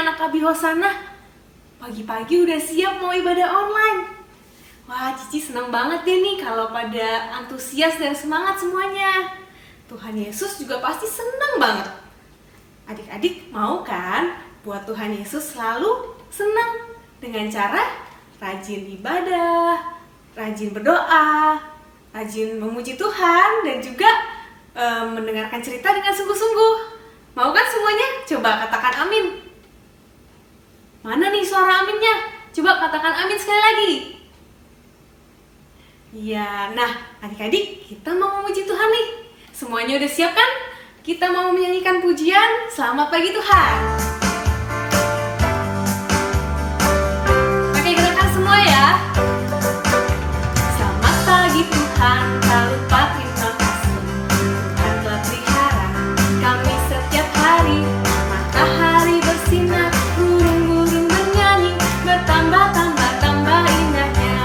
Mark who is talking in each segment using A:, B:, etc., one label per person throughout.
A: anak Abi Hosana? Pagi-pagi udah siap mau ibadah online. Wah, Cici senang banget deh nih kalau pada antusias dan semangat semuanya. Tuhan Yesus juga pasti senang banget. Adik-adik mau kan buat Tuhan Yesus selalu senang dengan cara rajin ibadah, rajin berdoa, rajin memuji Tuhan, dan juga mendengarkan cerita dengan sungguh-sungguh. Mau kan semuanya? Coba katakan amin. Mana nih suara aminnya? Coba katakan amin sekali lagi. Ya, nah adik-adik, kita mau memuji Tuhan nih. Semuanya udah siap kan? Kita mau menyanyikan pujian Selamat Pagi Tuhan. Pakai gerakan semua ya. Selamat pagi Tuhan, tak lupa terima kasih. Tuhan telah pelihara kami setiap hari. Matahari bersinar, burung-burung bernyanyi, bertambah-tambah indahnya.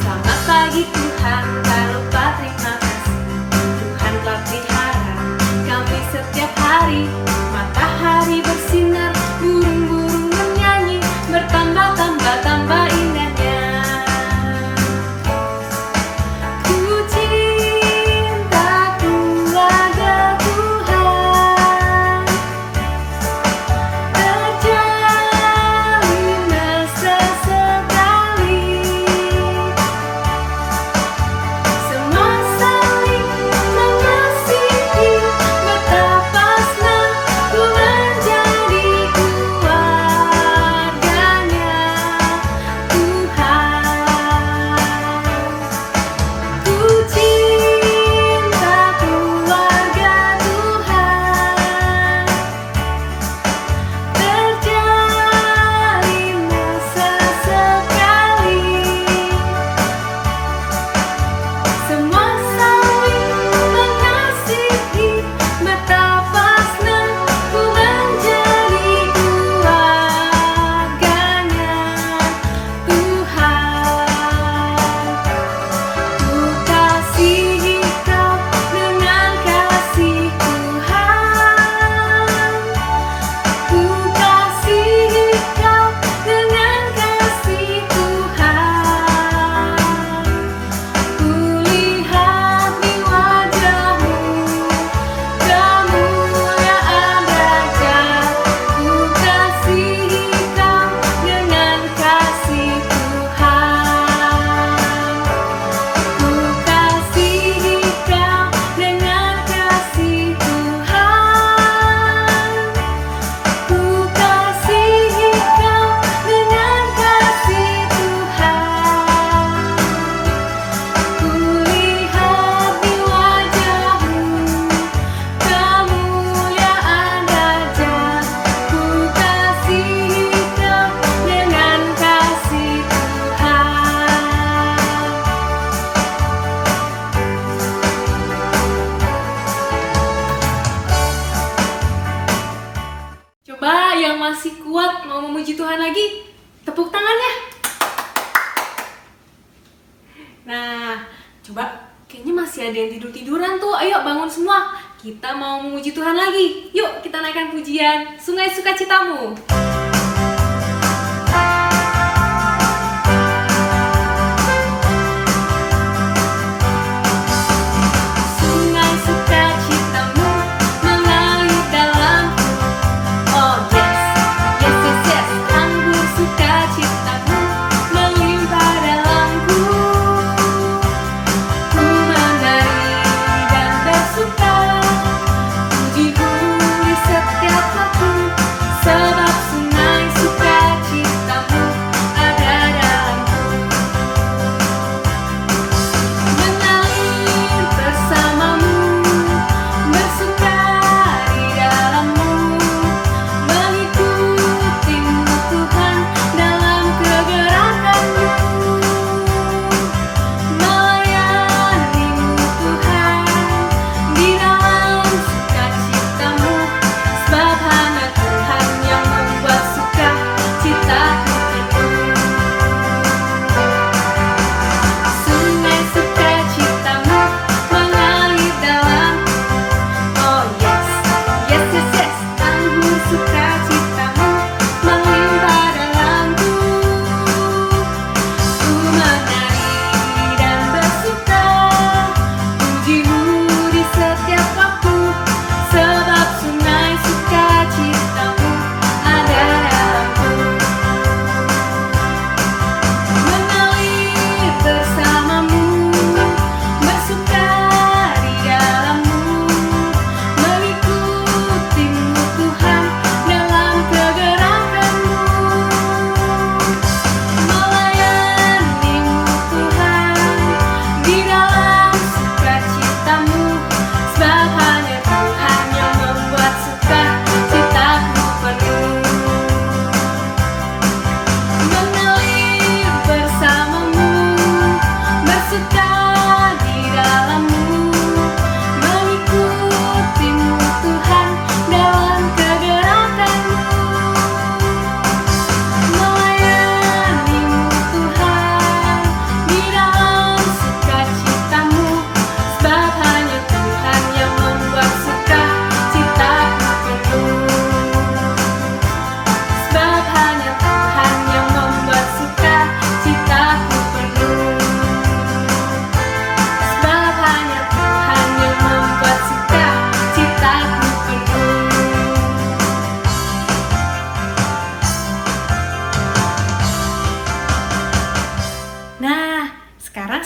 A: Selamat pagi Tuhan, tak lupa terima kasih. Tuhan telah pelihara kami setiap hari. Matahari bersinar, burung-burung bernyanyi, bertambah-tambah indahnya. Ku cinta keluarga Tuhan, terjalin mesra sekali. Semua saling mengasihi, betapa senang ku menjadi keluarganya Tuhan. Ku cinta keluarga Tuhan, terjalin mesra sekali. Semua saling mengasihi, betapa senang ku menjadi keluarganya Tuhan. Ku kasihi kau dengan kasih Tuhan. Ku kasihi kau dengan kasih Tuhan. Ku lihat di wajahmu kemuliaan Raja. Ku kasihi kau dengan kasih Tuhan. Ku kasihi kau dengan kasih Tuhan. Ku kasihi kau dengan kasih Tuhan. Ku lihat di wajahmu kemuliaan Raja. Ku kasihi kau dengan kasih Tuhan. Coba yang masih kuat mau memuji Tuhan lagi, tepuk tangannya. Nah, coba kayaknya masih ada yang tidur-tiduran tuh. Ayo bangun semua. Kita mau memuji Tuhan lagi. Yuk kita naikkan pujian Sungai Sukacitamu. Sungai sukacitamu mengalir dalamku. Oh yes, yes yes yes. Anggur sukacitamu melimpah dalamku. Ku menari dan bersuka, puji-puji setiap waktu, sebab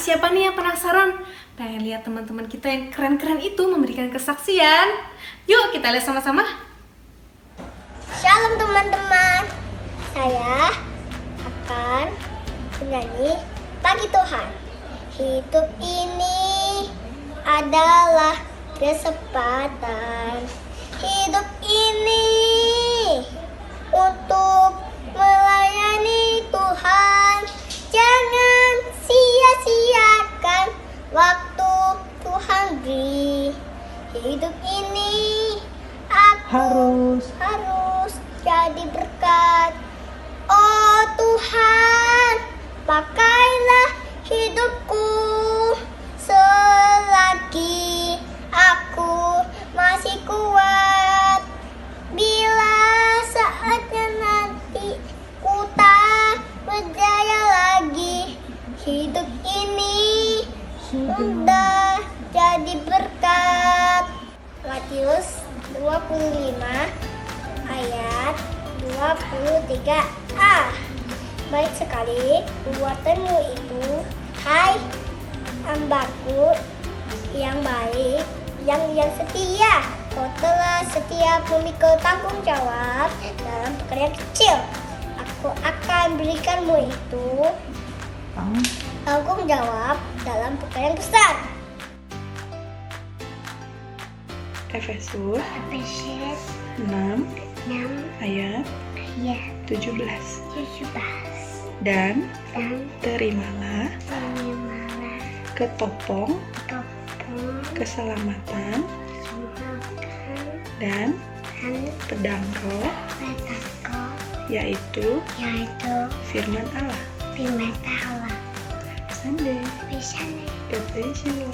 A: siapa nih yang penasaran? Pengen lihat teman-teman kita yang keren-keren itu memberikan kesaksian? Yuk kita lihat sama-sama.
B: Shalom teman-teman, saya akan menyanyi Pagi Tuhan. Hidup ini adalah kesempatan. Hidup ini untuk melayani Tuhan. Jangan sia-siakan waktu Tuhan beri. Hidup ini aku harus jadi berkat. Oh Tuhan, pakailah hidupku selagi aku masih kuat. Bila saatnya nanti ku tak berjaya lagi, hidup ini sudah jadi berkat. Matius 25 ayat 23a. Baik sekali perbuatanmu itu, hai hambaku yang baik, yang setia. Kau telah setia memikul tanggung jawab dalam pekerjaan kecil. Aku akan berikanmu itu tanggung jawab dalam pekerjaan besar.
C: Efesus 6 ayat 17. Dan terimalah ketopong keselamatan dan pedang roh, yaitu firman Allah. Sunday. God bless you.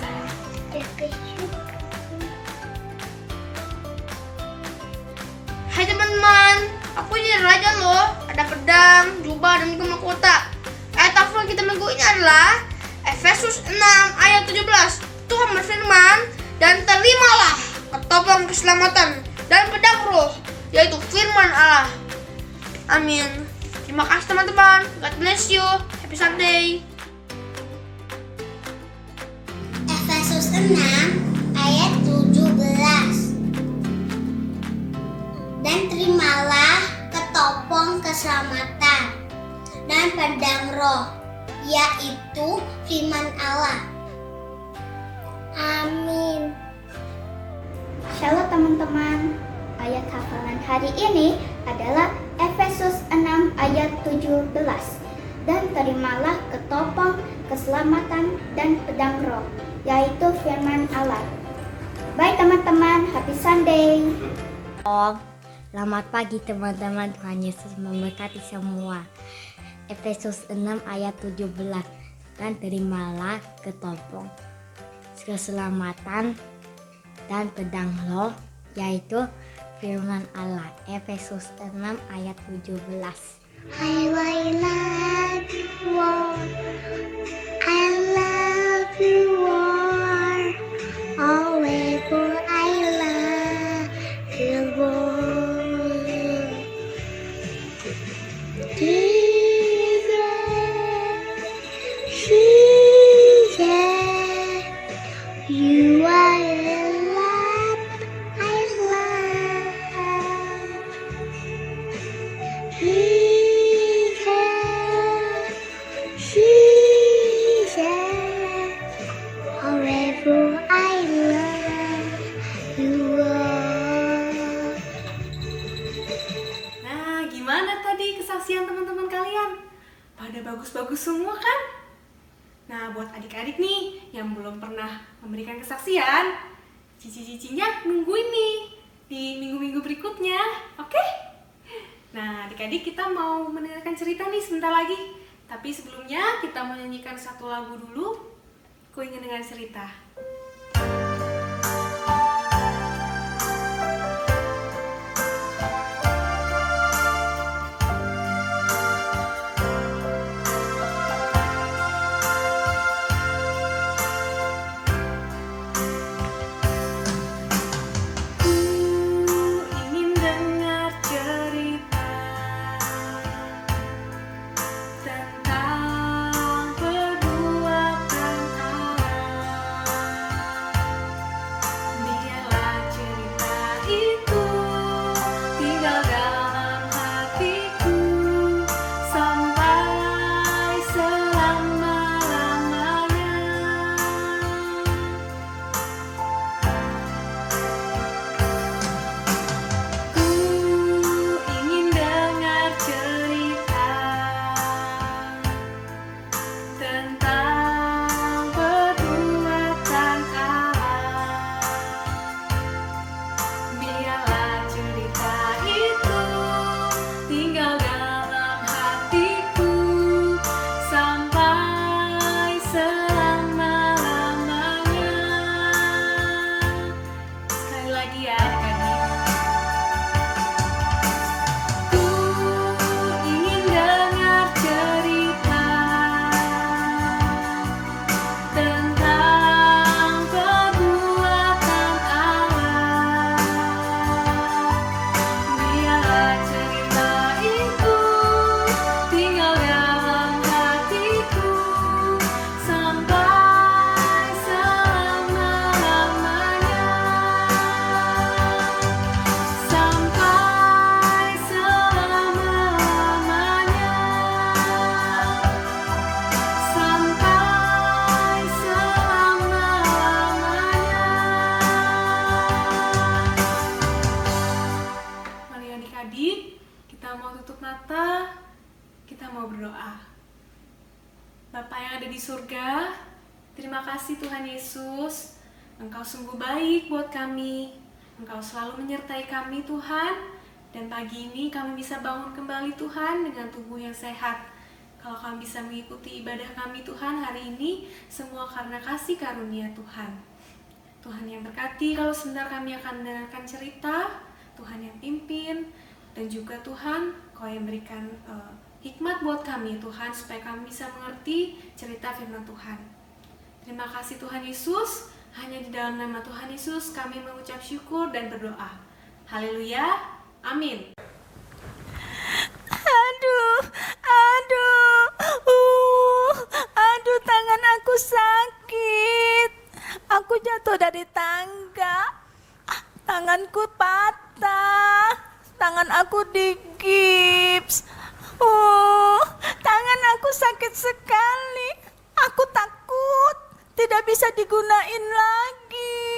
D: Hai teman-teman, aku ini raja loh. Ada pedang, jubah, dan juga mahkota. Ayat hafal kita minggu ini adalah Efesus 6 ayat 17. Tuhan berfirman, dan terimalah ketopong keselamatan dan pedang roh, yaitu firman Allah. Amin. Terima kasih teman-teman. God bless you. Happy Sunday.
B: Efesus 6 ayat 17. Dan terimalah ketopong keselamatan dan pedang roh, yaitu firman Allah. Amin. Shalom teman-teman. Ayat hafalan hari ini adalah Efesus 6 ayat 17. Dan terimalah ketopong keselamatan dan pedang roh, yaitu firman Allah. Baik teman-teman, happy Sunday.
E: Selamat pagi teman-teman, Tuhan Yesus memberkati semua. Efesus 6 ayat 17. Dan terimalah ketopong keselamatan dan pedang roh, yaitu firman Allah. Efesus 6 ayat 17.
B: I love you all. I love you all. Always I love you all. Jesus, you are the love I love. Jesus, forever I love you all.
A: Nah, gimana tadi kesaksian teman-teman kalian? Pada bagus-bagus semua kan? Nah, buat adik-adik nih yang belum pernah memberikan kesaksian, cici-cicinya nungguin nih di minggu-minggu berikutnya, oke? Nah, adik-adik kita mau mendengarkan cerita nih sebentar lagi. Tapi sebelumnya kita mau nyanyikan satu lagu dulu. Ku ingin dengar cerita. Tentang perbuatan berdoa. Bapa yang ada di surga, terima kasih Tuhan Yesus. Engkau sungguh baik buat kami. Engkau selalu menyertai kami Tuhan. Dan pagi ini kami bisa bangun kembali Tuhan dengan tubuh yang sehat. Kalau kami bisa mengikuti ibadah kami Tuhan hari ini, semua karena kasih karunia Tuhan. Tuhan yang berkati kalau sebentar kami akan mendengarkan cerita, Tuhan yang pimpin, dan juga Tuhan Kau yang berikan hikmat buat kami Tuhan, supaya kami bisa mengerti cerita firman Tuhan. Terima kasih Tuhan Yesus, hanya di dalam nama Tuhan Yesus kami mengucap syukur dan berdoa. Haleluya, amin.
F: Aduh, tangan aku sakit. Aku jatuh dari tangga. Tanganku patah. Tangan aku digips. Tangan aku sakit sekali. Aku takut tidak bisa digunain lagi.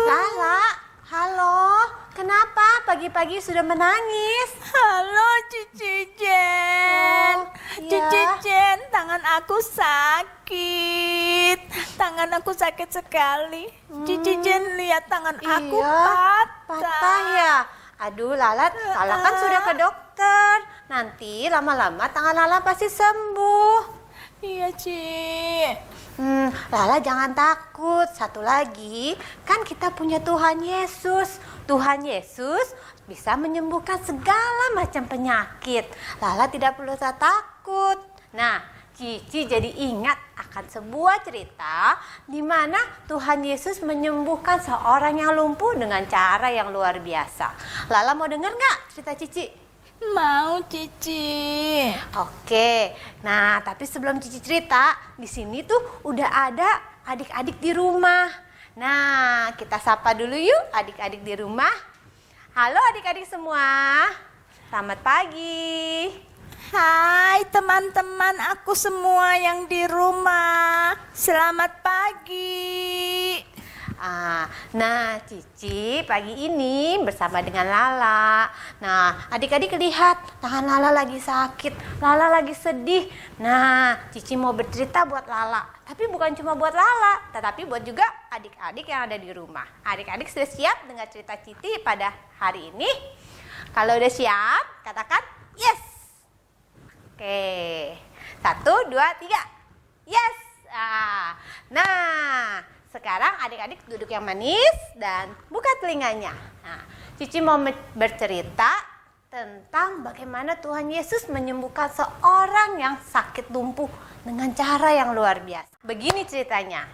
G: Lala, halo. Kenapa pagi-pagi sudah menangis?
F: Halo Cici Jen.
G: iya.
F: Cici Jen, tangan aku sakit. Tangan aku sakit sekali. Cici Jen, lihat tangan aku
G: Patah ya. Aduh, Lala kan sudah ke dokter. Nanti lama-lama tangan Lala pasti sembuh.
F: Iya, Ci.
G: Lala jangan takut. Satu lagi, kan kita punya Tuhan Yesus. Tuhan Yesus bisa menyembuhkan segala macam penyakit. Lala tidak perlu takut. Nah, Cici jadi ingat akan sebuah cerita di mana Tuhan Yesus menyembuhkan seorang yang lumpuh dengan cara yang luar biasa. Lala mau dengar nggak cerita Cici?
F: Mau, Cici.
G: Oke, nah tapi sebelum Cici cerita, di sini tuh udah ada adik-adik di rumah. Nah, kita sapa dulu yuk adik-adik di rumah. Halo adik-adik semua, selamat pagi.
F: Hai teman-teman aku semua yang di rumah. Selamat pagi.
G: Nah, Cici pagi ini bersama dengan Lala. Nah, adik-adik lihat tangan Lala lagi sakit, Lala lagi sedih. Nah, Cici mau bercerita buat Lala. Tapi bukan cuma buat Lala, tetapi buat juga adik-adik yang ada di rumah. Adik-adik sudah siap dengar cerita Cici pada hari ini? Kalau udah siap, katakan yes. Oke, 1, 2, 3, yes. Nah, sekarang adik-adik duduk yang manis dan buka telinganya. Nah, Cici mau bercerita tentang bagaimana Tuhan Yesus menyembuhkan seorang yang sakit lumpuh dengan cara yang luar biasa. Begini ceritanya.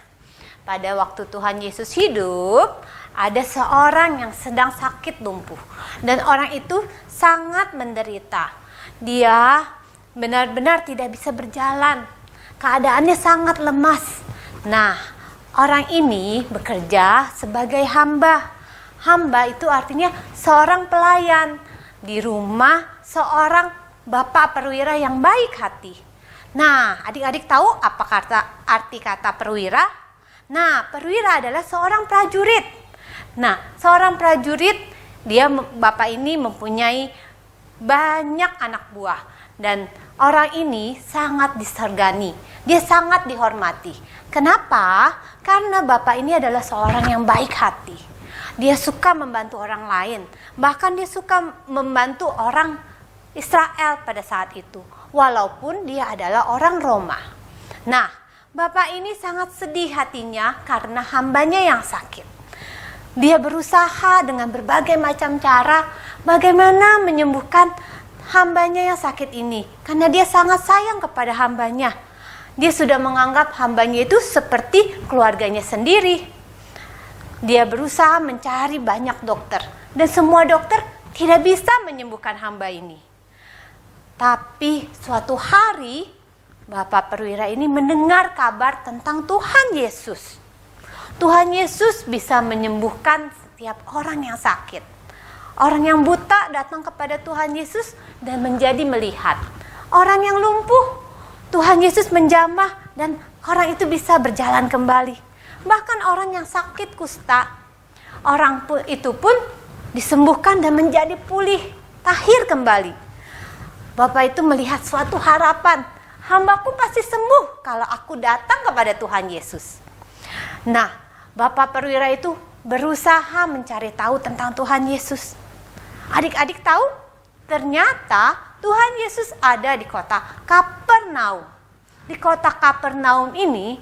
G: Pada waktu Tuhan Yesus hidup, ada seorang yang sedang sakit lumpuh. Dan orang itu sangat menderita. Dia benar-benar tidak bisa berjalan. Keadaannya sangat lemas. Nah, orang ini bekerja sebagai hamba. Hamba itu artinya seorang pelayan di rumah seorang bapak perwira yang baik hati. Nah, adik-adik tahu apa arti kata perwira? Nah, perwira adalah seorang prajurit. Nah, seorang prajurit, bapak ini mempunyai banyak anak buah. Dan orang ini sangat disegani, dia sangat dihormati. Kenapa? Karena bapak ini adalah seorang yang baik hati. Dia suka membantu orang lain, bahkan dia suka membantu orang Israel pada saat itu, walaupun dia adalah orang Roma. Nah, bapak ini sangat sedih hatinya karena hambanya yang sakit. Dia berusaha dengan berbagai macam cara bagaimana menyembuhkan hambanya yang sakit ini, karena dia sangat sayang kepada hambanya. Dia sudah menganggap hambanya itu seperti keluarganya sendiri. Dia berusaha mencari banyak dokter, dan semua dokter tidak bisa menyembuhkan hamba ini. Tapi suatu hari, bapak perwira ini mendengar kabar tentang Tuhan Yesus. Tuhan Yesus bisa menyembuhkan setiap orang yang sakit. Orang yang buta datang kepada Tuhan Yesus dan menjadi melihat. Orang yang lumpuh, Tuhan Yesus menjamah dan orang itu bisa berjalan kembali. Bahkan orang yang sakit kusta, itu pun disembuhkan dan menjadi pulih, tahir kembali. Bapak itu melihat suatu harapan. Hambaku pasti sembuh kalau aku datang kepada Tuhan Yesus. Nah, Bapak perwira itu berusaha mencari tahu tentang Tuhan Yesus. Adik-adik tahu? Ternyata Tuhan Yesus ada di kota Kapernaum. Di kota Kapernaum ini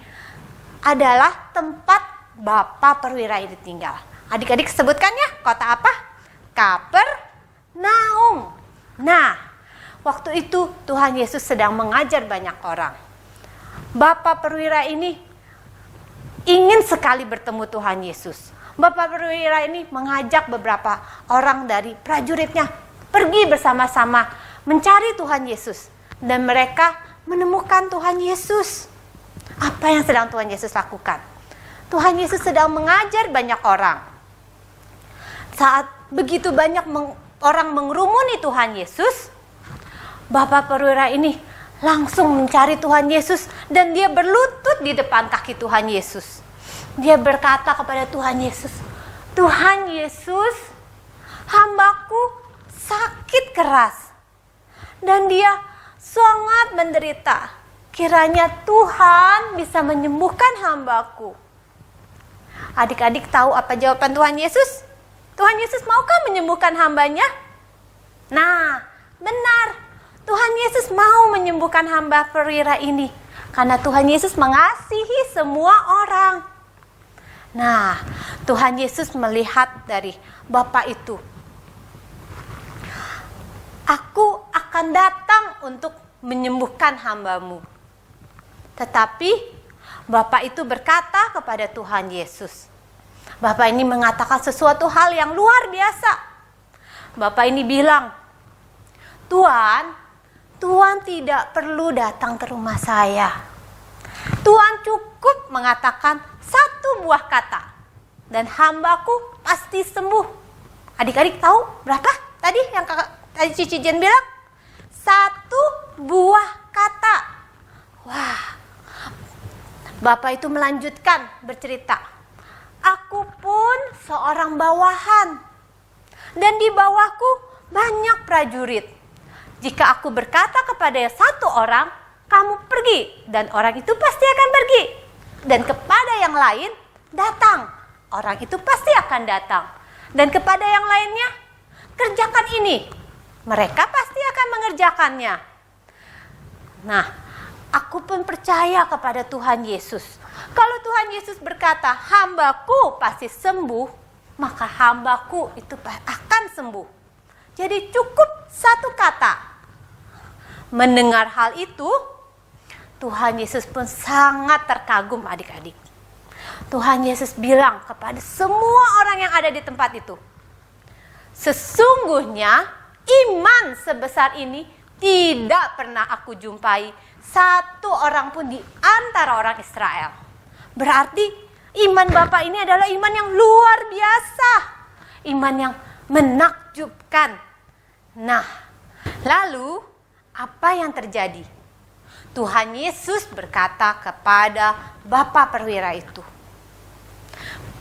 G: adalah tempat Bapak perwira itu tinggal. Adik-adik sebutkan ya, kota apa? Kapernaum. Nah, waktu itu Tuhan Yesus sedang mengajar banyak orang. Bapak perwira ini ingin sekali bertemu Tuhan Yesus. Bapak perwira ini mengajak beberapa orang dari prajuritnya pergi bersama-sama mencari Tuhan Yesus. Dan mereka menemukan Tuhan Yesus. Apa yang sedang Tuhan Yesus lakukan? Tuhan Yesus sedang mengajar banyak orang. Saat begitu banyak orang mengerumuni Tuhan Yesus, Bapak perwira ini langsung mencari Tuhan Yesus dan dia berlutut di depan kaki Tuhan Yesus. Dia berkata kepada Tuhan Yesus, Tuhan Yesus, hambaku sakit keras dan dia sangat menderita. Kiranya Tuhan bisa menyembuhkan hambaku. Adik-adik tahu apa jawaban Tuhan Yesus? Tuhan Yesus maukah menyembuhkan hambanya? Nah, benar. Tuhan Yesus mau menyembuhkan hamba perwira ini. Karena Tuhan Yesus mengasihi semua orang. Nah, Tuhan Yesus melihat dari Bapak itu. Aku akan datang untuk menyembuhkan hambamu. Tetapi Bapak itu berkata kepada Tuhan Yesus. Bapak ini mengatakan sesuatu hal yang luar biasa. Bapak ini bilang, Tuhan tidak perlu datang ke rumah saya. Tuhan cukup mengatakan satu buah kata. Dan hambaku pasti sembuh. Adik-adik tahu berapa tadi yang tadi Cici Jen bilang? Satu buah kata. Wah. Bapak itu melanjutkan bercerita. Aku pun seorang bawahan. Dan di bawahku banyak prajurit. Jika aku berkata kepada satu orang, kamu pergi. Dan orang itu pasti akan pergi. Dan kepada yang lain, datang. Orang itu pasti akan datang. Dan kepada yang lainnya, kerjakan ini. Mereka pasti akan mengerjakannya. Nah, aku pun percaya kepada Tuhan Yesus. Kalau Tuhan Yesus berkata, hambaku pasti sembuh, maka hambaku itu akan sembuh. Jadi cukup satu kata. Mendengar hal itu, Tuhan Yesus pun sangat terkagum adik-adik. Tuhan Yesus bilang kepada semua orang yang ada di tempat itu, sesungguhnya iman sebesar ini tidak pernah aku jumpai satu orang pun di antara orang Israel. Berarti iman Bapak ini adalah iman yang luar biasa. Iman yang menakjubkan. Nah, lalu apa yang terjadi? Tuhan Yesus berkata kepada Bapak perwira itu,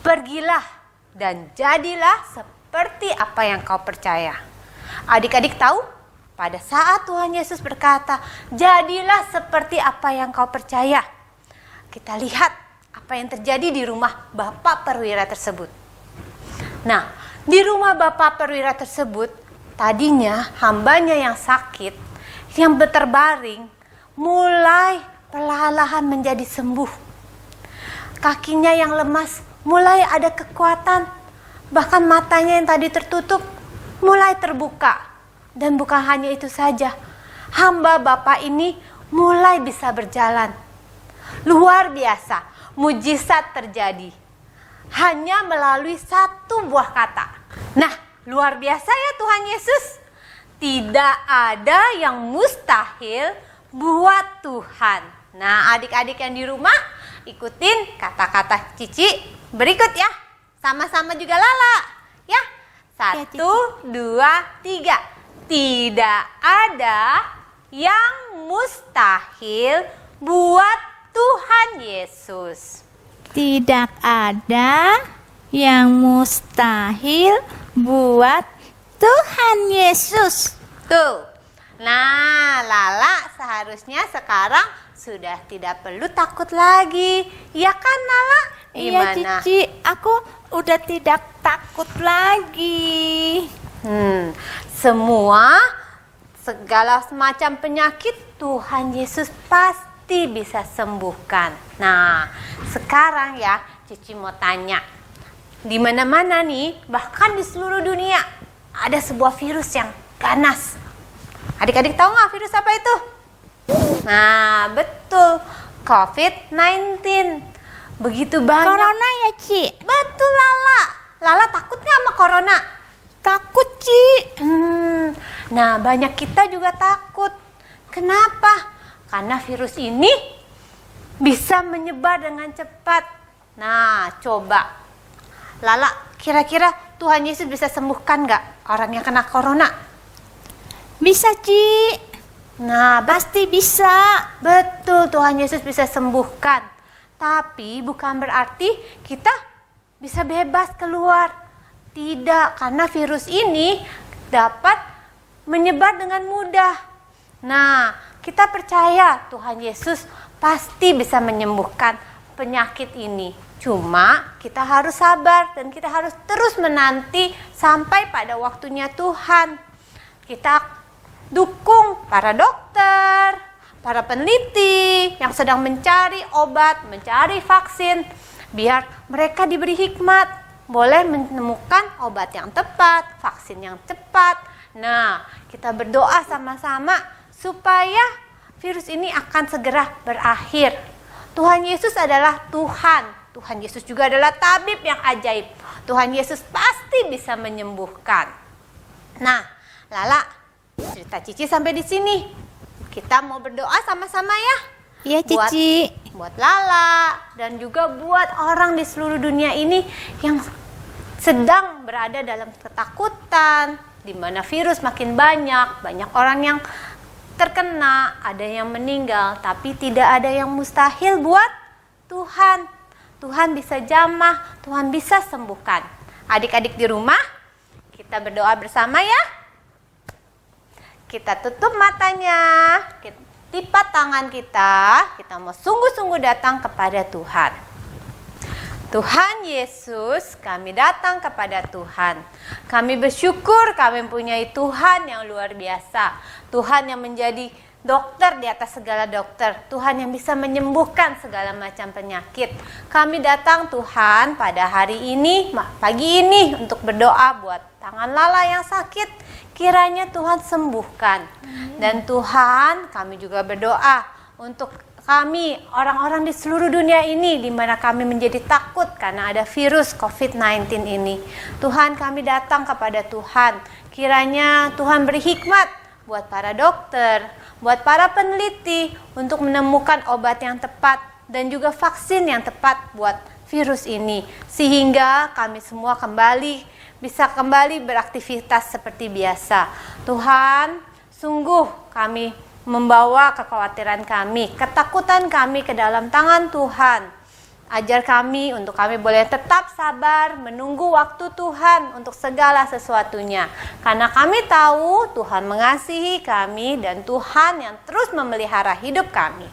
G: pergilah dan jadilah seperti apa yang kau percaya. Adik-adik tahu? Pada saat Tuhan Yesus berkata, jadilah seperti apa yang kau percaya. Kita lihat apa yang terjadi di rumah Bapak perwira tersebut. Nah, di rumah Bapak perwira tersebut, tadinya hambanya yang sakit, yang berbaring, mulai perlahan-lahan menjadi sembuh. Kakinya yang lemas, mulai ada kekuatan. Bahkan matanya yang tadi tertutup, mulai terbuka. Dan bukan hanya itu saja, hamba Bapak ini mulai bisa berjalan. Luar biasa, mujizat terjadi. Hanya melalui satu buah kata. Nah, luar biasa ya Tuhan Yesus. Tidak ada yang mustahil buat Tuhan. Nah, adik-adik yang di rumah, ikutin kata-kata Cici berikut ya. Sama-sama juga Lala. Ya, 1, 2, 3. Tidak ada yang mustahil buat Tuhan Yesus.
F: Tidak ada yang mustahil buat Tuhan Yesus.
G: Tuh, Nah, Lala seharusnya sekarang sudah tidak perlu takut lagi. Iya kan, Lala?
F: Iya
G: Gimana?
F: Cici, aku udah tidak takut lagi.
G: Semua segala semacam penyakit Tuhan Yesus pasti bisa sembuhkan. Nah, sekarang ya Cici mau tanya. Di mana-mana nih, bahkan di seluruh dunia ada sebuah virus yang ganas. Adik-adik tahu nggak virus apa itu? Nah, betul. COVID-19. Begitu banyak.
F: Corona ya Ci?
G: Betul, Lala. Lala takut nggak sama corona?
F: Takut Ci.
G: Nah, banyak kita juga takut. Kenapa? Karena virus ini bisa menyebar dengan cepat. Nah, coba. Lala, kira-kira Tuhan Yesus bisa sembuhkan nggak orang yang kena corona?
F: Bisa Ci.
G: Nah,
F: Pasti bisa.
G: betul, Tuhan Yesus bisa sembuhkan. Tapi bukan berarti kita bisa bebas keluar. Tidak, karena virus ini dapat menyebar dengan mudah. Nah, kita percaya Tuhan Yesus pasti bisa menyembuhkan penyakit ini. Cuma kita harus sabar dan kita harus terus menanti sampai pada waktunya Tuhan. Kita dukung para dokter, para peneliti yang sedang mencari obat, mencari vaksin, biar mereka diberi hikmat, boleh menemukan obat yang tepat, vaksin yang cepat. Nah, kita berdoa sama-sama supaya virus ini akan segera berakhir. Tuhan Yesus adalah Tuhan. Tuhan Yesus juga adalah tabib yang ajaib. Tuhan Yesus pasti bisa menyembuhkan. Nah, Lala, cerita Cici sampai di sini. Kita mau berdoa sama-sama ya.
F: Iya Cici.
G: Buat Lala dan juga buat orang di seluruh dunia ini yang sedang berada dalam ketakutan, di mana virus makin banyak, banyak orang yang terkena, ada yang meninggal, tapi tidak ada yang mustahil buat Tuhan. Tuhan bisa jamah, Tuhan bisa sembuhkan. Adik-adik di rumah, kita berdoa bersama ya. Kita tutup matanya, kita lipat tangan kita mau sungguh-sungguh datang kepada Tuhan. Tuhan Yesus, kami datang kepada Tuhan. Kami bersyukur kami mempunyai Tuhan yang luar biasa. Tuhan yang menjadi dokter di atas segala dokter. Tuhan yang bisa menyembuhkan segala macam penyakit. Kami datang Tuhan pada hari ini, pagi ini untuk berdoa buat tangan Lala yang sakit. Kiranya Tuhan sembuhkan. Dan Tuhan, kami juga berdoa untuk kami, orang-orang di seluruh dunia ini, di mana kami menjadi takut karena ada virus COVID-19 ini. Tuhan, kami datang kepada Tuhan. Kiranya Tuhan beri hikmat buat para dokter, buat para peneliti untuk menemukan obat yang tepat dan juga vaksin yang tepat buat virus ini. Sehingga kami semua bisa kembali beraktivitas seperti biasa. Tuhan, sungguh kami membawa kekhawatiran kami, ketakutan kami ke dalam tangan Tuhan. Ajar kami untuk kami boleh tetap sabar menunggu waktu Tuhan untuk segala sesuatunya. Karena kami tahu Tuhan mengasihi kami dan Tuhan yang terus memelihara hidup kami.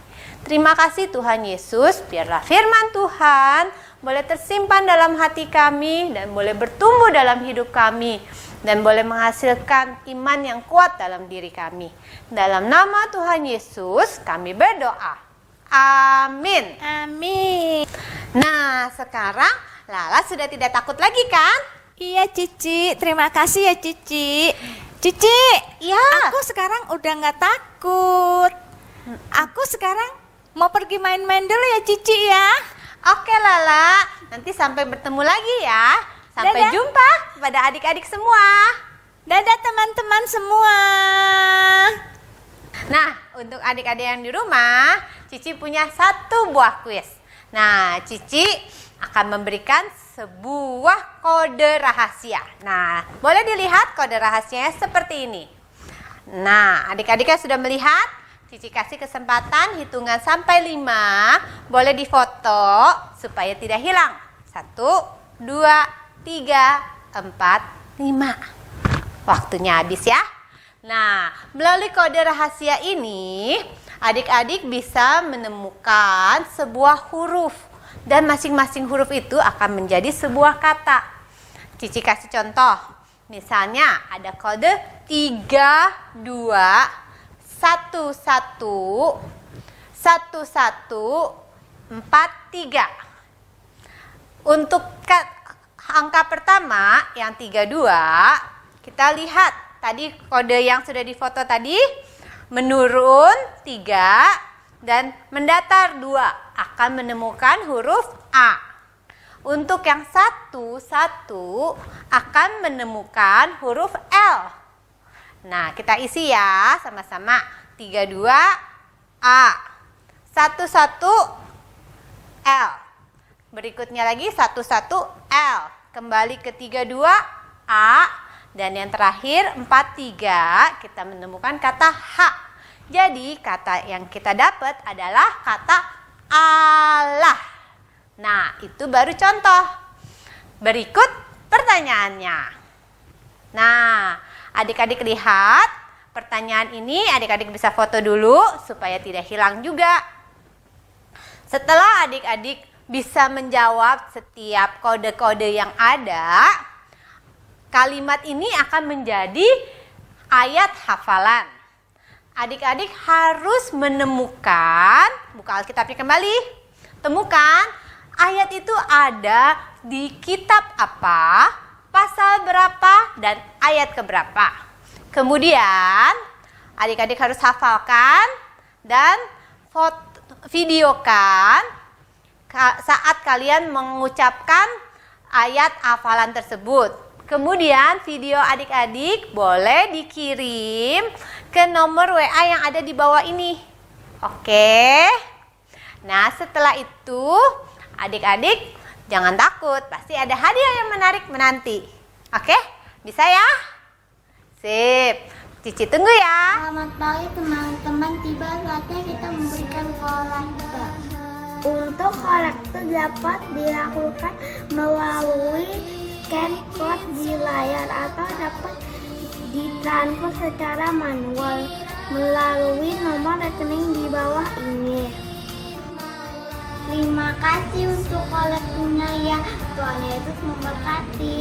G: Terima kasih Tuhan Yesus, biarlah firman Tuhan boleh tersimpan dalam hati kami dan boleh bertumbuh dalam hidup kami. Dan boleh menghasilkan iman yang kuat dalam diri kami. Dalam nama Tuhan Yesus kami berdoa. Amin.
F: Amin.
G: Nah, sekarang Lala sudah tidak takut lagi kan?
F: Iya Cici, terima kasih ya Cici. Cici,
G: Iya.
F: aku sekarang udah nggak takut. Aku sekarang mau pergi main-main dulu ya Cici ya.
G: Oke Lala, nanti sampai bertemu lagi ya. Sampai
F: Dadah.
G: jumpa pada adik-adik semua.
F: Dadah teman-teman semua.
G: Nah, untuk adik-adik yang di rumah, Cici punya satu buah kuis. Nah, Cici akan memberikan sebuah kode rahasia. Nah, boleh dilihat kode rahasianya seperti ini. Nah, adik-adiknya sudah melihat? Cici kasih kesempatan hitungan sampai 5. Boleh difoto supaya tidak hilang. 1, 2, 3, 4, 5. Waktunya habis ya. Nah, melalui kode rahasia ini, adik-adik bisa menemukan sebuah huruf. Dan masing-masing huruf itu akan menjadi sebuah kata. Cici kasih contoh. Misalnya ada kode 3, 2, 1, 1, 1, 1, 4, 3. Untuk angka pertama yang 32, kita lihat. Tadi kode yang sudah difoto tadi menurun 3 dan mendatar 2 akan menemukan huruf A. Untuk yang 1, 1 akan menemukan huruf L. Nah, kita isi ya sama-sama. 32 A. 1, 1 L. Berikutnya lagi 1, 1 L. Kembali ke 32 A. Dan yang terakhir 4, 3 kita menemukan kata H. Jadi kata yang kita dapat adalah kata Allah. Nah, itu baru contoh. Berikut pertanyaannya. Nah, adik-adik lihat pertanyaan ini, adik-adik bisa foto dulu supaya tidak hilang juga. Setelah adik-adik bisa menjawab setiap kode-kode yang ada, kalimat ini akan menjadi ayat hafalan. Adik-adik harus menemukan, buka Alkitabnya kembali, temukan ayat itu ada di kitab apa, pasal berapa, dan ayat keberapa. Kemudian, adik-adik harus hafalkan dan videokan saat kalian mengucapkan ayat hafalan tersebut. Kemudian video adik-adik boleh dikirim ke nomor WA yang ada di bawah ini. Oke. Nah, setelah itu adik-adik jangan takut, pasti ada hadiah yang menarik menanti. Oke? Bisa ya? Sip. Cici tunggu ya.
B: Selamat pagi teman-teman, tiba saatnya kita memberikan kolektor. Untuk kolektor dapat dilakukan melalui scan code di layar atau dapat ditransfer secara manual melalui nomor rekening di bawah ini. Terima kasih untuk kolektornya ya, Tuhan Yesus memberkati.